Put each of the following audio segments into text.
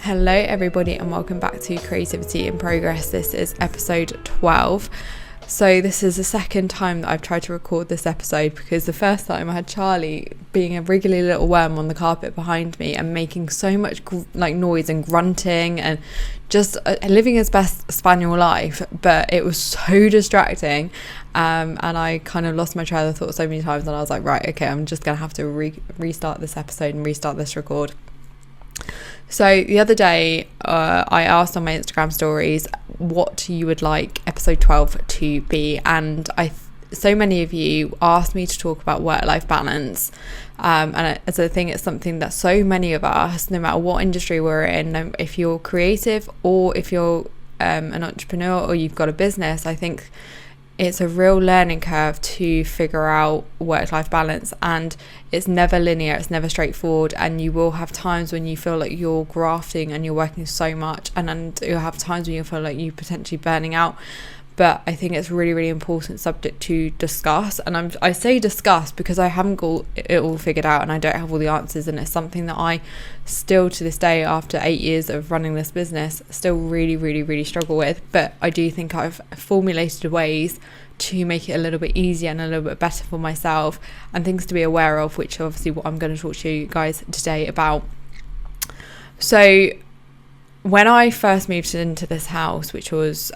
Hello everybody and welcome back to Creativity in Progress. This is episode 12. So this is the second time that I've tried to record this episode, because the first time I had Charlie being a wriggly little worm on the carpet behind me and making so much noise and grunting and just living his best spaniel life, but it was so distracting, and I kind of lost my trail of thought so many times, and I was like, right, okay, I'm just gonna have to restart this episode and restart this record. So the other day, I asked on my Instagram stories what you would like episode 12 to be, and so many of you asked me to talk about work-life balance, and as I think it's something that so many of us, no matter what industry we're in, if you're creative or if you're an entrepreneur or you've got a business, I think it's a real learning curve to figure out work-life balance, and it's never linear, it's never straightforward, and you will have times when you feel like you're grafting and you're working so much, and you'll have times when you feel like you're potentially burning out. But I think it's really, really important subject to discuss, and I say discuss because I haven't got it all figured out and I don't have all the answers, and it's something that I still to this day, after 8 years of running this business, still really, really, really struggle with. But I do think I've formulated ways to make it a little bit easier and a little bit better for myself, and things to be aware of, which are obviously what I'm going to talk to you guys today about. So when I first moved into this house, which was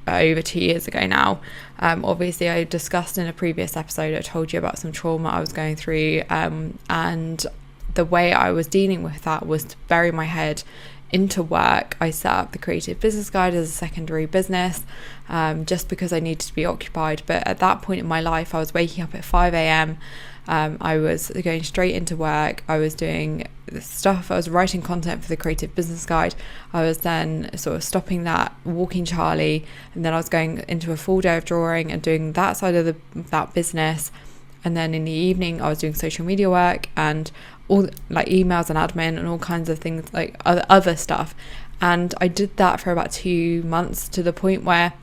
over 2 years ago now, obviously I discussed in a previous episode, I told you about some trauma I was going through, and the way I was dealing with that was to bury my head into work. I set up the Creative Business Guide as a secondary business, just because I needed to be occupied. But at that point in my life, I was waking up at 5 a.m. I was going straight into work. I was doing stuff. I was writing content for the Creative Business Guide. I was then sort of stopping that, walking Charlie, and then I was going into a full day of drawing and doing that side of that business. And then in the evening, I was doing social media work and all like emails and admin and all kinds of things, like other stuff. And I did that for about 2 months, to the point where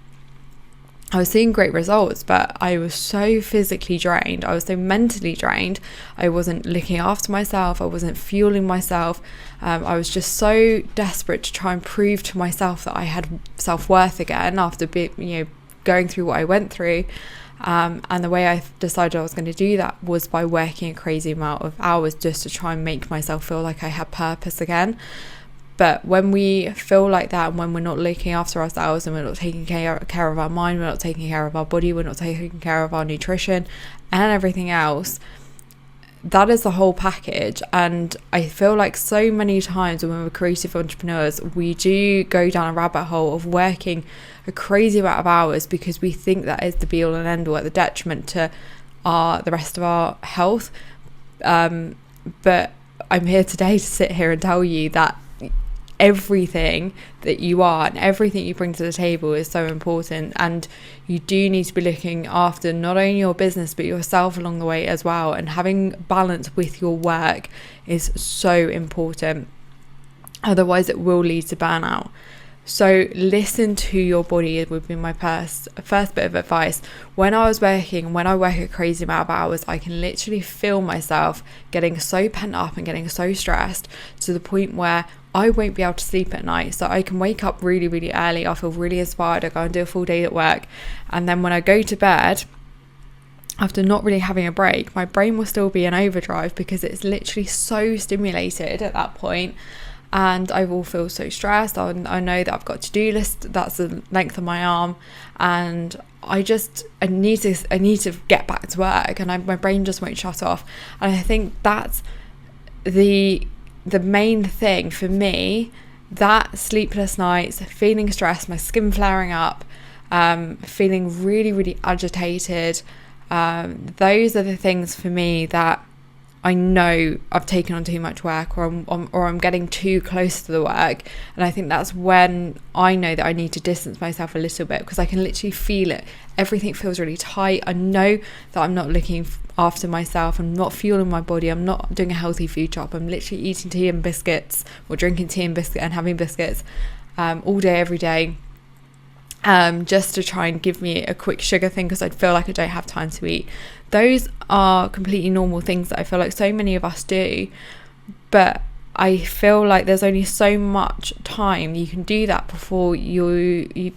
I was seeing great results, but I was so physically drained. I was so mentally drained. I wasn't looking after myself. I wasn't fueling myself. I was just so desperate to try and prove to myself that I had self-worth again after going through what I went through. And the way I decided I was going to do that was by working a crazy amount of hours, just to try and make myself feel like I had purpose again. But when we feel like that, and when we're not looking after ourselves, and we're not taking care of our mind, we're not taking care of our body, we're not taking care of our nutrition and everything else, that is the whole package. And I feel like so many times when we're creative entrepreneurs, we do go down a rabbit hole of working a crazy amount of hours because we think that is the be all and end all, at the detriment to the rest of our health. But I'm here today to sit here and tell you that everything that you are and everything you bring to the table is so important, and you do need to be looking after not only your business but yourself along the way as well. And having balance with your work is so important, otherwise it will lead to burnout. So listen to your body would be my first bit of advice. When I work a crazy amount of hours, I can literally feel myself getting so pent up and getting so stressed to the point where I won't be able to sleep at night. So I can wake up really, really early. I feel really inspired. I go and do a full day at work. And then when I go to bed, after not really having a break, my brain will still be in overdrive because it's literally so stimulated at that point. And I will feel so stressed. I know that I've got a to-do list that's the length of my arm, and I need to get back to work, and my brain just won't shut off. And I think that's the main thing for me, that sleepless nights, feeling stressed, my skin flaring up, feeling really, really agitated. Those are the things for me that I know I've taken on too much work, or I'm getting too close to the work. And I think that's when I know that I need to distance myself a little bit, because I can literally feel it. Everything feels really tight. I know that I'm not looking after myself. I'm not fueling my body. I'm not doing a healthy food shop. I'm literally eating tea and biscuits, or drinking tea and biscuit and having biscuits all day, every day. Just to try and give me a quick sugar thing, because I feel like I don't have time to eat. Those are completely normal things that I feel like so many of us do, but I feel like there's only so much time you can do that before you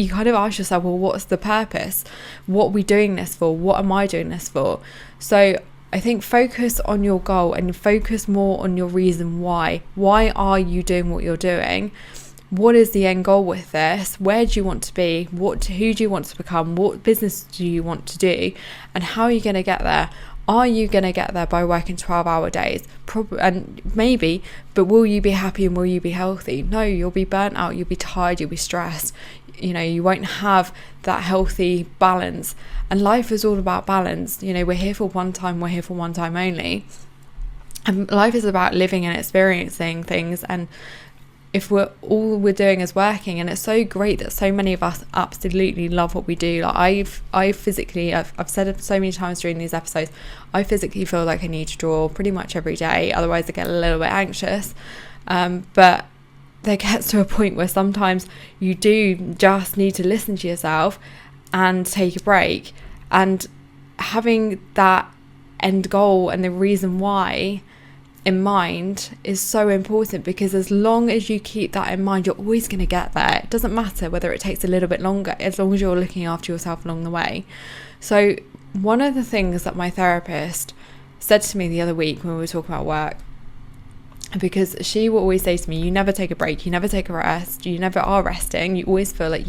kind of ask yourself, well, what's the purpose? What are we doing this for? What am I doing this for? So I think focus on your goal and focus more on your reason why. Why are you doing what you're doing? What is the end goal with this? Where do you want to be? Who do you want to become? What business do you want to do? And how are you going to get there? Are you going to get there by working 12-hour days? Probably, and maybe, but will you be happy and will you be healthy? No, you'll be burnt out, you'll be tired, you'll be stressed. You won't have that healthy balance. And life is all about balance. We're here for one time, we're here for one time only. And life is about living and experiencing things. And if all we're doing is working, and it's so great that so many of us absolutely love what we do. Like I've said it so many times during these episodes, I physically feel like I need to draw pretty much every day, otherwise I get a little bit anxious. But there gets to a point where sometimes you do just need to listen to yourself and take a break. And having that end goal and the reason why in mind is so important, because as long as you keep that in mind, you're always going to get there. It doesn't matter whether it takes a little bit longer, as long as you're looking after yourself along the way. So one of the things that my therapist said to me the other week when we were talking about work, because she will always say to me, you never take a break, you never take a rest, you never are resting, you always feel like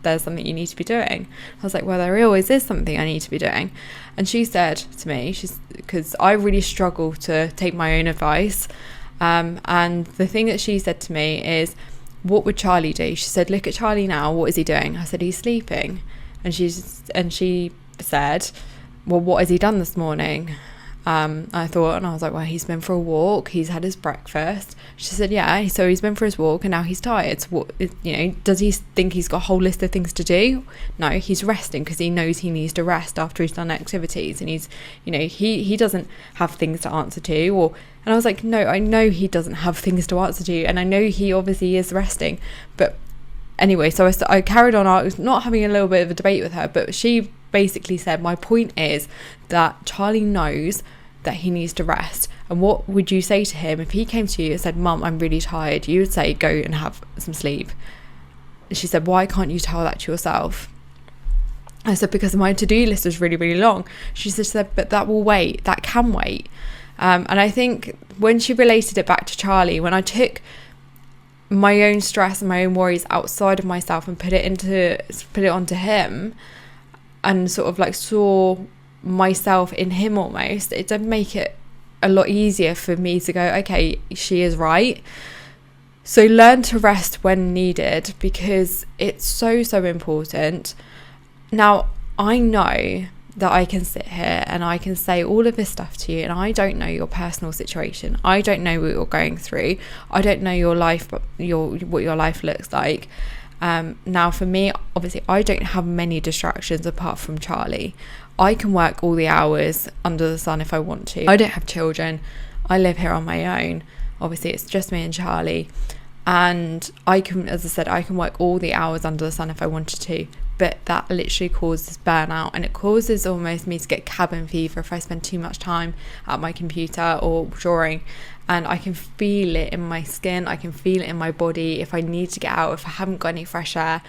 there's something you need to be doing. I was like, well, there always is something I need to be doing. And she said to me, because I really struggle to take my own advice, and the thing that she said to me is, what would Charlie do? She said, look at Charlie now, what is he doing? I said, he's sleeping. And she said, well, what has he done this morning? I thought, and I was like, well, he's been for a walk, he's had his breakfast. She said, yeah, so he's been for his walk and now he's tired. So what, does he think he's got a whole list of things to do? No, he's resting because he knows he needs to rest after he's done activities, and he's, he doesn't have things to answer to. And I was like, no, I know he doesn't have things to answer to, and I know he obviously is resting. But anyway, so I carried on. I was not having a little bit of a debate with her, but she basically said, my point is that Charlie knows that he needs to rest. And what would you say to him if he came to you and said, Mum, I'm really tired? You would say, go and have some sleep. She said, why can't you tell that to yourself? I said, because my to-do list is really, really long. She said, but that will wait, that can wait. And I think when she related it back to Charlie, when I took my own stress and my own worries outside of myself and put it onto him, and sort of like saw myself in him almost, it did make it a lot easier for me to go, okay, she is right. So learn to rest when needed, because it's so, so important. Now, I know that I can sit here and I can say all of this stuff to you, and I don't know your personal situation. I don't know what you're going through. I don't know your life, what your life looks like. Now for me, obviously I don't have many distractions apart from Charlie. I can work all the hours under the sun if I want to. I don't have children. I live here on my own. Obviously it's just me and Charlie, and I can, as I said, I can work all the hours under the sun if I wanted to, but that literally causes burnout, and it causes almost me to get cabin fever if I spend too much time at my computer or drawing. And I can feel it in my skin, I can feel it in my body. If I need to get out, if I haven't got any fresh air,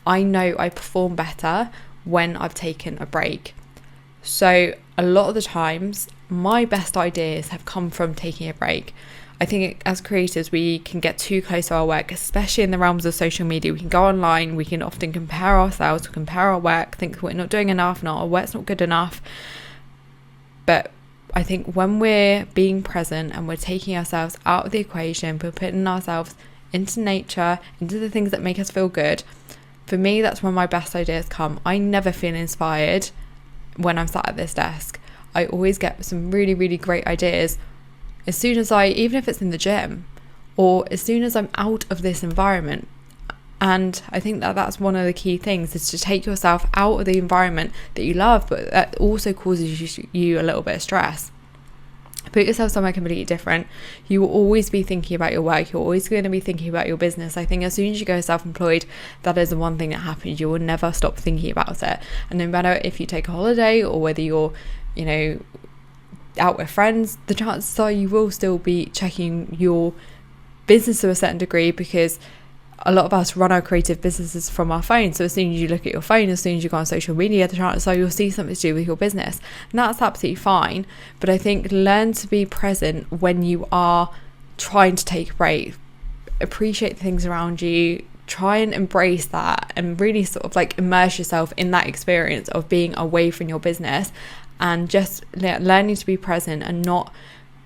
I know I perform better when I've taken a break. So a lot of the times, my best ideas have come from taking a break. I think as creators, we can get too close to our work, especially in the realms of social media. We can go online, we can often compare ourselves, compare our work, think we're not doing enough, our work's not good enough. But I think when we're being present and we're taking ourselves out of the equation, we're putting ourselves into nature, into the things that make us feel good, for me, that's when my best ideas come. I never feel inspired when I'm sat at this desk. I always get some really, really great ideas as soon as even if it's in the gym, or as soon as I'm out of this environment. And I think that that's one of the key things, is to take yourself out of the environment that you love, but that also causes you a little bit of stress. Put yourself somewhere completely different. You will always be thinking about your work. You're always going to be thinking about your business. I think as soon as you go self-employed, that is the one thing that happens. You will never stop thinking about it. And no matter if you take a holiday or whether you're, out with friends, the chances are you will still be checking your business to a certain degree, because a lot of us run our creative businesses from our phone. So as soon as you look at your phone, as soon as you go on social media, the chances are you'll see something to do with your business, and that's absolutely fine. But I think learn to be present when you are trying to take a break. Appreciate the things around you, try and embrace that, and really sort of like immerse yourself in that experience of being away from your business, and just learning to be present and not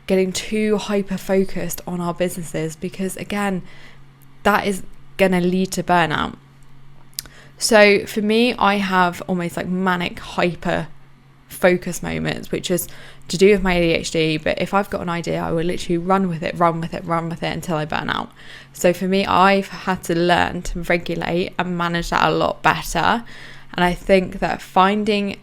getting too hyper focused on our businesses, because again, that is going to lead to burnout. So for me, I have almost like manic hyper focus moments, which is to do with my ADHD. But if I've got an idea, I will literally run with it until I burn out. So for me, I've had to learn to regulate and manage that a lot better. And I think that finding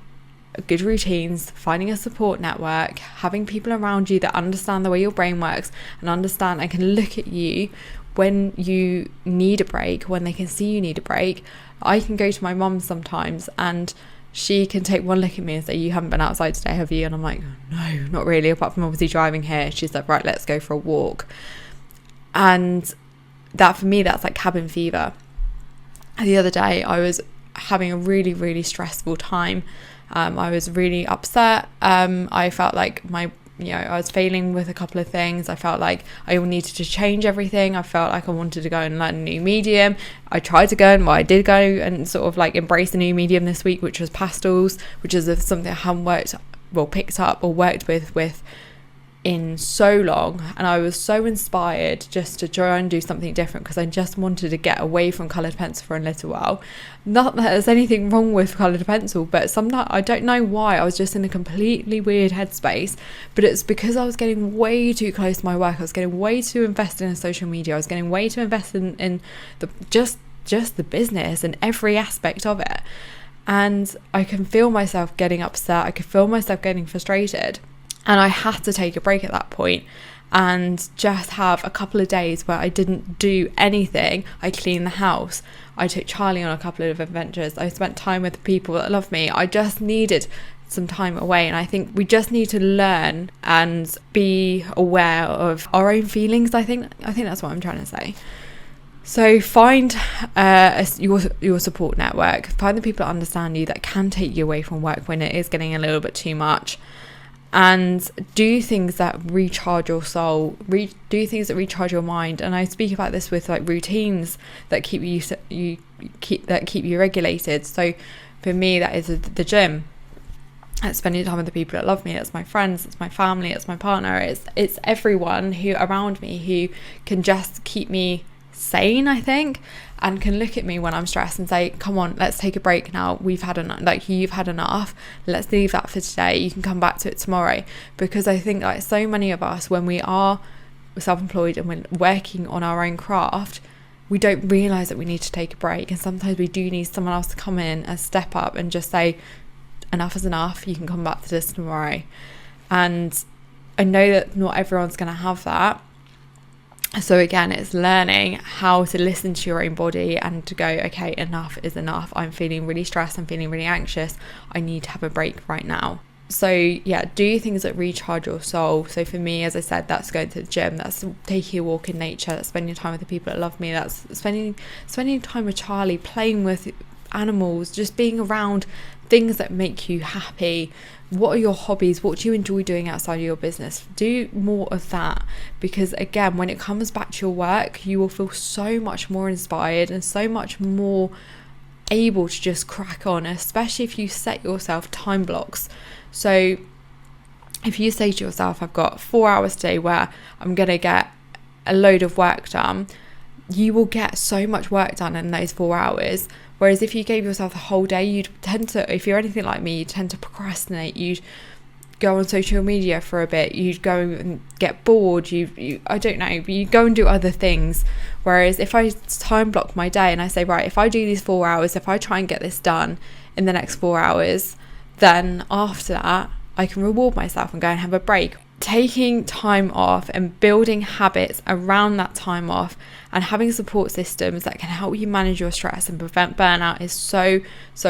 good routines, finding a support network, having people around you that understand the way your brain works and understand and can look at you when you need a break, when they can see you need a break. I can go to my mum sometimes and she can take one look at me and say, "You haven't been outside today, have you?" And I'm like, "No, not really, apart from obviously driving here." She's like, "Right, let's go for a walk." And that, for me, that's like cabin fever. The other day I was having a really, really stressful time. I was really upset. I felt like I was failing with a couple of things. I felt like I needed to change everything. I felt like I wanted to go and learn a new medium. I tried to go and I did go and sort of like embrace a new medium this week, which was pastels, which is something I haven't picked up or worked with in so long. And I was so inspired just to try and do something different, because I just wanted to get away from coloured pencil for a little while. Not that there's anything wrong with coloured pencil, but sometimes I don't know why I was just in a completely weird headspace. But it's because I was getting way too close to my work. I was getting way too invested in social media. I was getting way too invested in the just the business and every aspect of it. And I can feel myself getting upset. I could feel myself getting frustrated. And I had to take a break at that point and just have a couple of days where I didn't do anything. I cleaned the house. I took Charlie on a couple of adventures. I spent time with the people that love me. I just needed some time away. And I think we just need to learn and be aware of our own feelings. I think that's what I'm trying to say. So find your support network. Find the people that understand you, that can take you away from work when it is getting a little bit too much. And do things that recharge your soul, do things that recharge your mind. And I speak about this with like routines that keep you regulated. So for me, that is the gym. It's spending time with the people that love me. It's my friends, it's my family, it's my partner, it's everyone who around me who can just keep me sane, I think, and can look at me when I'm stressed and say, "Come on, let's take a break now. We've had enough. Like, you've had enough. Let's leave that for today. You can come back to it tomorrow." Because I think like so many of us, when we are self-employed and we're working on our own craft, we don't realise that we need to take a break. And sometimes we do need someone else to come in and step up and just say, "Enough is enough. You can come back to this tomorrow." And I know that not everyone's going to have that. So again, it's learning how to listen to your own body and to go, okay, enough is enough. I'm feeling really stressed. I'm feeling really anxious. I need to have a break right now. So yeah, do things that recharge your soul. So for me, as I said, that's going to the gym. That's taking a walk in nature. That's spending time with the people that love me. That's spending time with Charlie, playing with animals, just being around things that make you happy. What are your hobbies? What do you enjoy doing outside of your business? Do more of that, because again, when it comes back to your work, you will feel so much more inspired and so much more able to just crack on, especially if you set yourself time blocks. So if you say to yourself, "I've got 4 hours today where I'm going to get a load of work done," you will get so much work done in those 4 hours. Whereas if you gave yourself a whole day, you'd tend to, if you're anything like me, you tend to procrastinate. You'd go on social media for a bit. You'd go and get bored. You I don't know, you go and do other things. Whereas if I time block my day and I say, right, if I do these 4 hours, if I try and get this done in the next 4 hours, then after that, I can reward myself and go and have a break. taking time off and building habits around that time off and having support systems that can help you manage your stress and prevent burnout is so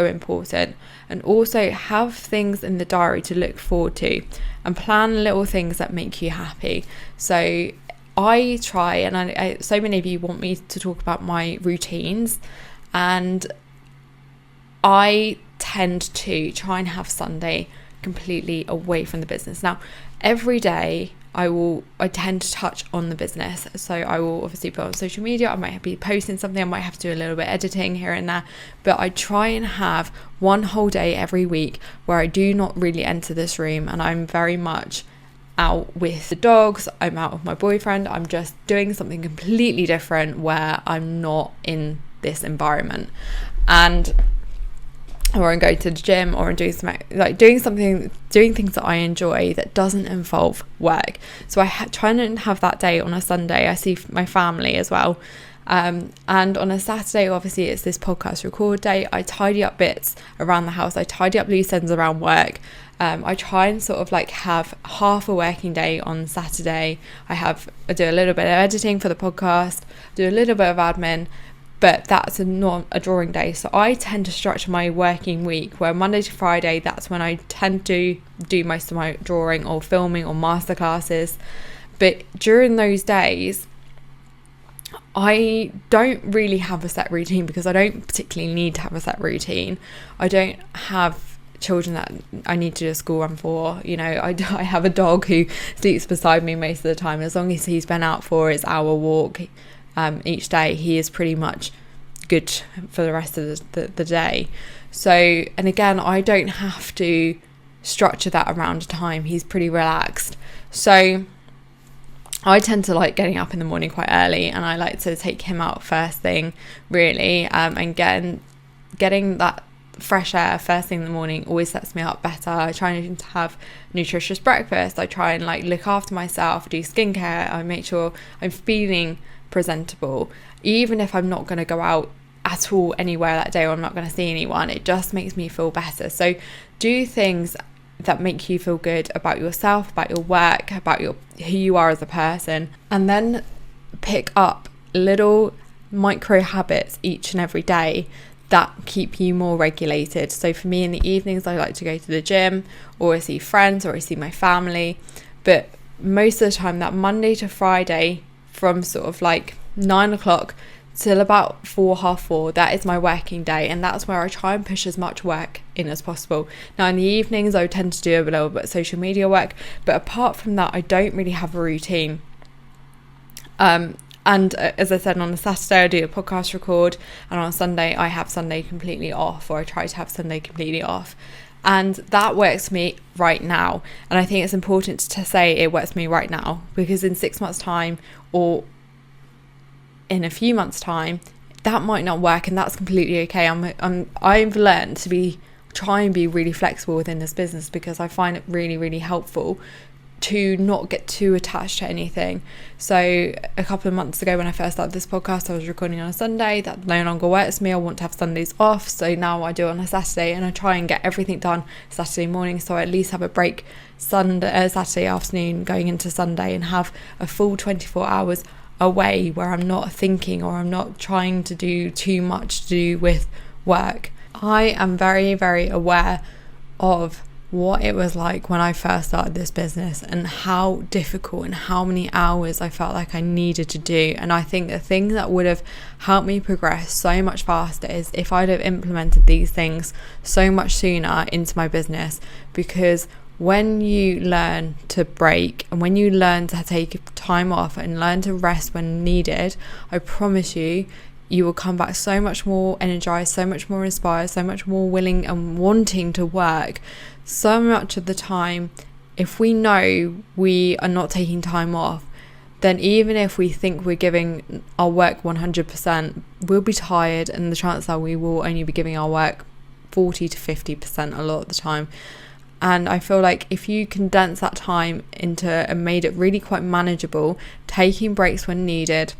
important. And also have things in the diary to look forward to and plan little things that make you happy. So I try, and I so many of you want me to talk about my routines, and I tend to try and have Sunday completely away from the business. Now, every day I tend to touch on the business, so I will obviously put on social media, I might be posting something, I might have to do a little bit of editing here and there, but I try and have one whole day every week where I do not really enter this room, and I'm very much out with the dogs, I'm out with my boyfriend, I'm just doing something completely different where I'm not in this environment. Or I'm going to the gym, or I'm doing doing things that I enjoy that doesn't involve work. So I try and have that day on a Sunday. I see my family as well. And on a Saturday, obviously, it's this podcast record day. I tidy up bits around the house. I tidy up loose ends around work. I try and sort of like have half a working day on Saturday. I do a little bit of editing for the podcast, do a little bit of admin, but that's not a drawing day. So I tend to structure my working week where Monday to Friday, that's when I tend to do most of my drawing or filming or masterclasses. But during those days, I don't really have a set routine because I don't particularly need to have a set routine. I don't have children that I need to do a school run for. You know, I have a dog who sleeps beside me most of the time. As long as he's been out for his hour walk each day, he is pretty much good for the rest of the day. So, and again, I don't have to structure that around time. He's pretty relaxed. So I tend to like getting up in the morning quite early, and I like to take him out first thing, really, and getting that fresh air first thing in the morning always sets me up better. I try to have nutritious breakfast. I try and like look after myself, do skincare. I make sure I'm feeling presentable, even if I'm not going to go out at all anywhere that day, or I'm not going to see anyone. It just makes me feel better. So do things that make you feel good about yourself, about your work, about who you are as a person, and then pick up little micro habits each and every day that keep you more regulated. So for me, in the evenings, I like to go to the gym, or I see friends, or I see my family. But most of the time, that Monday to Friday, from sort of like 9 o'clock till about 4:30, that is my working day, and that's where I try and push as much work in as possible. Now in the evenings, I tend to do a little bit of social media work, but apart from that, I don't really have a routine. And as I said, on a Saturday I do a podcast record, and on Sunday I have Sunday completely off, or I try to have Sunday completely off. And that works for me right now. And I think it's important to say it works for me right now, because in 6 months' time, or in a few months' time, that might not work, and that's completely okay. I've learned to try and be really flexible within this business, because I find it really, really helpful to not get too attached to anything. So a couple of months ago, when I first started this podcast, I was recording on a Sunday. That no longer works for me. I want to have Sundays off, so now I do it on a Saturday, and I try and get everything done Saturday morning, so I at least have a break Saturday afternoon going into Sunday, and have a full 24 hours away where I'm not thinking, or I'm not trying to do too much to do with work. I am very, very aware of what it was like when I first started this business, and how difficult and how many hours I felt like I needed to do. And I think the thing that would have helped me progress so much faster is if I'd have implemented these things so much sooner into my business. Because when you learn to break, and when you learn to take time off and learn to rest when needed, I promise you, you will come back so much more energized, so much more inspired, so much more willing and wanting to work. So much of the time, if we know we are not taking time off, then even if we think we're giving our work 100%, we'll be tired, and the chances are we will only be giving our work 40 to 50% a lot of the time. And I feel like if you condense that time into and made it really quite manageable, taking breaks when needed,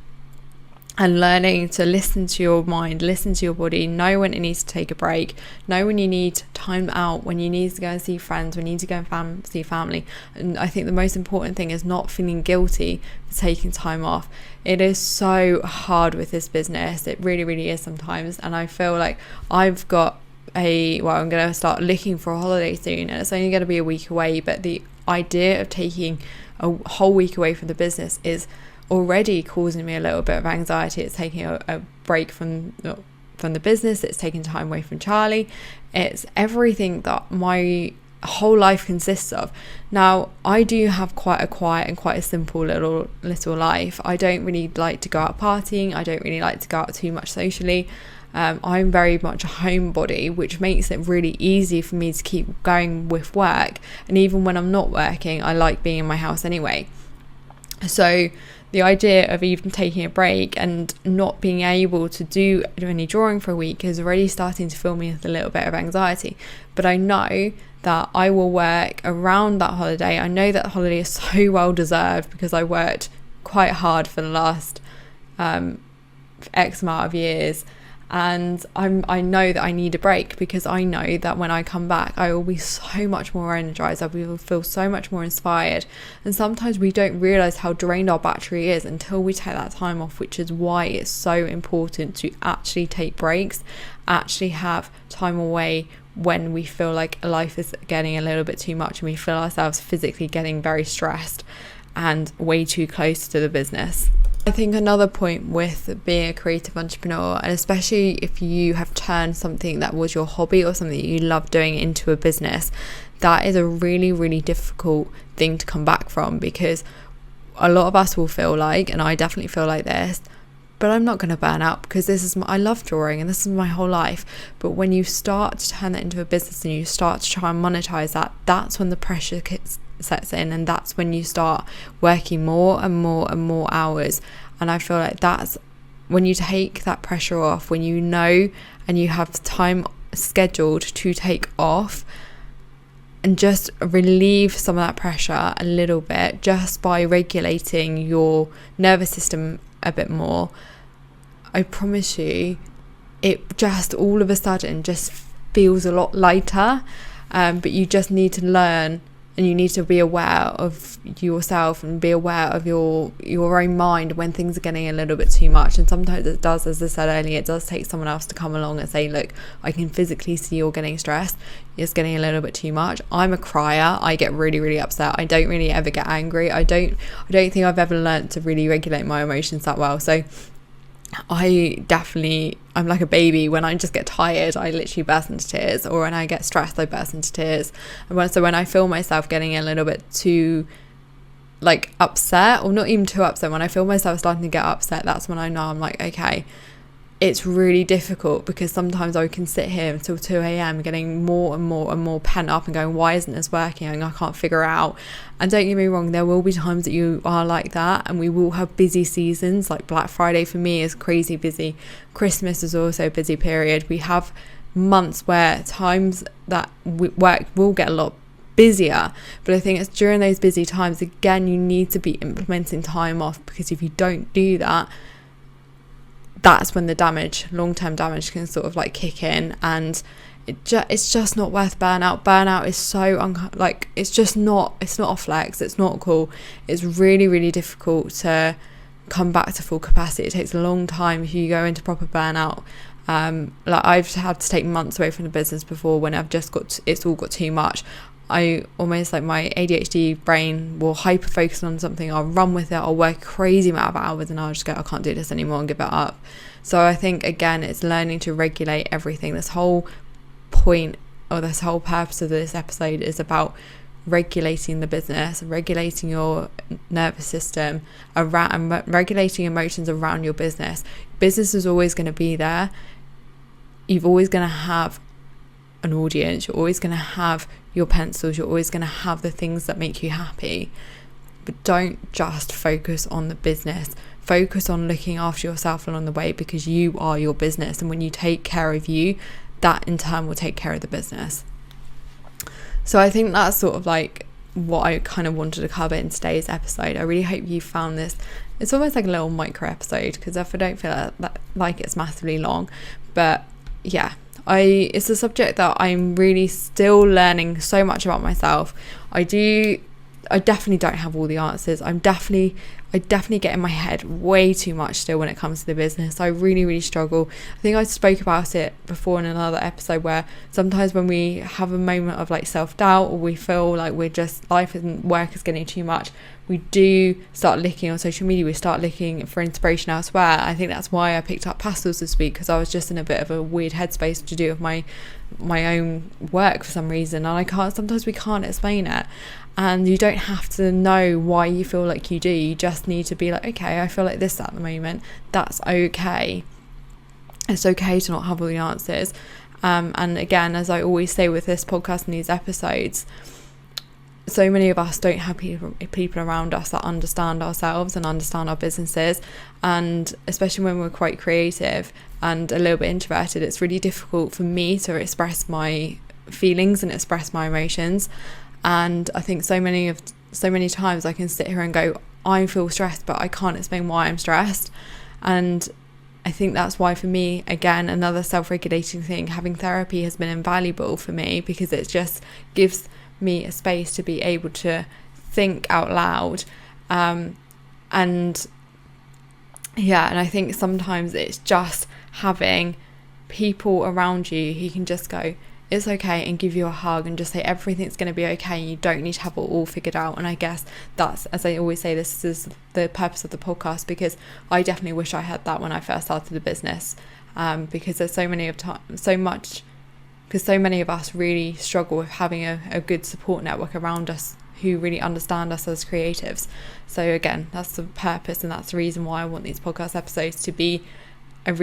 and learning to listen to your mind, listen to your body, know when it needs to take a break, know when you need time out, when you need to go and see friends, when you need to go and see family. And I think the most important thing is not feeling guilty for taking time off. It is so hard with this business. It really, really is sometimes. And I feel like I've got I'm going to start looking for a holiday soon, and it's only going to be a week away, but the idea of taking a whole week away from the business is already causing me a little bit of anxiety. It's taking a break from the business, it's taking time away from Charlie, it's everything that my whole life consists of. Now, I do have quite a quiet and quite a simple little life. I don't really like to go out partying, I don't really like to go out too much socially. I'm very much a homebody, which makes it really easy for me to keep going with work, and even when I'm not working, I like being in my house anyway. So the idea of even taking a break and not being able to do any drawing for a week is already starting to fill me with a little bit of anxiety. But I know that I will work around that holiday. I know that holiday is so well deserved because I worked quite hard for the last X amount of years. And I know that I need a break, because I know that when I come back, I will be so much more energized. I will feel so much more inspired. And sometimes we don't realize how drained our battery is until we take that time off, which is why it's so important to actually take breaks, actually have time away when we feel like life is getting a little bit too much and we feel ourselves physically getting very stressed and way too close to the business. I think another point with being a creative entrepreneur, and especially if you have turned something that was your hobby or something that you love doing into a business, that is a really, really difficult thing to come back from, because a lot of us will feel like, and I definitely feel like this, but I'm not going to burn out because I love drawing and this is my whole life. But when you start to turn that into a business and you start to try and monetize that, that's when the pressure sets in, and that's when you start working more and more and more hours. And I feel like that's when you take that pressure off, when you know and you have time scheduled to take off, and just relieve some of that pressure a little bit just by regulating your nervous system a bit more. I promise you, it just all of a sudden just feels a lot lighter. But you just need to learn, and you need to be aware of yourself and be aware of your own mind when things are getting a little bit too much. And sometimes it does, as I said earlier, it does take someone else to come along and say, look, I can physically see you're getting stressed, it's getting a little bit too much. I'm a crier, I get really, really upset. I don't really ever get angry. I don't think I've ever learned to really regulate my emotions that well. So I'm like a baby. When I just get tired, I literally burst into tears, or when I get stressed, I burst into tears. And so when I feel myself getting a little bit too like upset, or not even too upset, when I feel myself starting to get upset, that's when I know I'm like, okay, it's really difficult, because sometimes I can sit here until 2 a.m. getting more and more and more pent up and going, why isn't this working? And I can't figure it out. And don't get me wrong, there will be times that you are like that, and we will have busy seasons. Like Black Friday for me is crazy busy. Christmas is also a busy period. We have months where times that work will get a lot busier, but I think it's during those busy times, again, you need to be implementing time off, because if you don't do that, that's when the long-term damage can sort of like kick in, and it's just not worth burnout is so it's not a flex, it's not cool, it's really, really difficult to come back to full capacity. It takes a long time if you go into proper burnout. Like I've had to take months away from the business before, when it's all got too much. I almost, like, my ADHD brain will hyper focus on something, I'll run with it, I'll work a crazy amount of hours, and I'll just go, I can't do this anymore, and give it up. So I think, again, it's learning to regulate everything. This whole point, or this whole purpose of this episode, is about regulating the business, regulating your nervous system, and regulating emotions around your business. Business is always going to be there. You're always going to have an audience, you're always going to have your pencils, you're always going to have the things that make you happy. But don't just focus on the business, focus on looking after yourself along the way, because you are your business, and when you take care of you, that in turn will take care of the business. So I think that's sort of like what I kind of wanted to cover in today's episode. I really hope you found this. It's almost like a little micro episode, because if I don't feel like it's massively long, but yeah, it's a subject that I'm really still learning so much about myself. I definitely don't have all the answers. I definitely get in my head way too much still when it comes to the business. I really, really struggle. I think I spoke about it before in another episode, where sometimes when we have a moment of like self-doubt, or we feel like life and work is getting too much, we do start looking on social media, we start looking for inspiration elsewhere. I think that's why I picked up pastels this week, because I was just in a bit of a weird headspace to do with my own work for some reason, and sometimes we can't explain it. And you don't have to know why you feel like you do. You just need to be like, okay, I feel like this at the moment. That's okay. It's okay to not have all the answers. And again, as I always say with this podcast and these episodes, so many of us don't have people around us that understand ourselves and understand our businesses. And especially when we're quite creative and a little bit introverted, it's really difficult for me to express my feelings and express my emotions. And I think so many times I can sit here and go, I feel stressed, but I can't explain why I'm stressed. And I think that's why, for me, again, another self-regulating thing, having therapy has been invaluable for me, because it just gives me a space to be able to think out loud. And I think sometimes it's just having people around you who can just go, it's okay, and give you a hug and just say everything's going to be okay, and you don't need to have it all figured out. And I guess that's, as I always say, this is the purpose of the podcast, because I definitely wish I had that when I first started the business, because there's so many of us really struggle with having a good support network around us who really understand us as creatives. So again, that's the purpose, and that's the reason why I want these podcast episodes to be I'm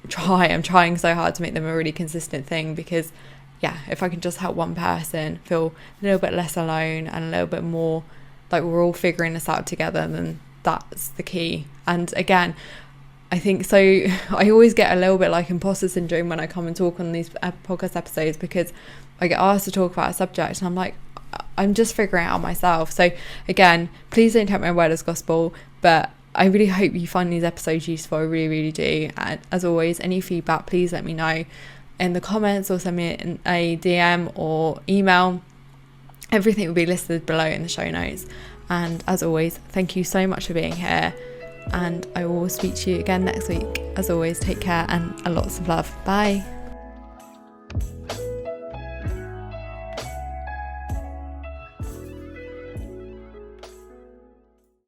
trying so hard to make them a really consistent thing, because if I can just help one person feel a little bit less alone and a little bit more like we're all figuring this out together, then that's the key. And again, I think so I always get a little bit like imposter syndrome when I come and talk on these podcast episodes, because I get asked to talk about a subject and I'm like, I'm just figuring it out myself. So again, please don't take my word as gospel, but I really hope you find these episodes useful. I really, really do. And as always, any feedback, please let me know in the comments, or send me a DM or email. Everything will be listed below in the show notes. And as always, thank you so much for being here, and I will speak to you again next week. As always, take care and lots of love. Bye.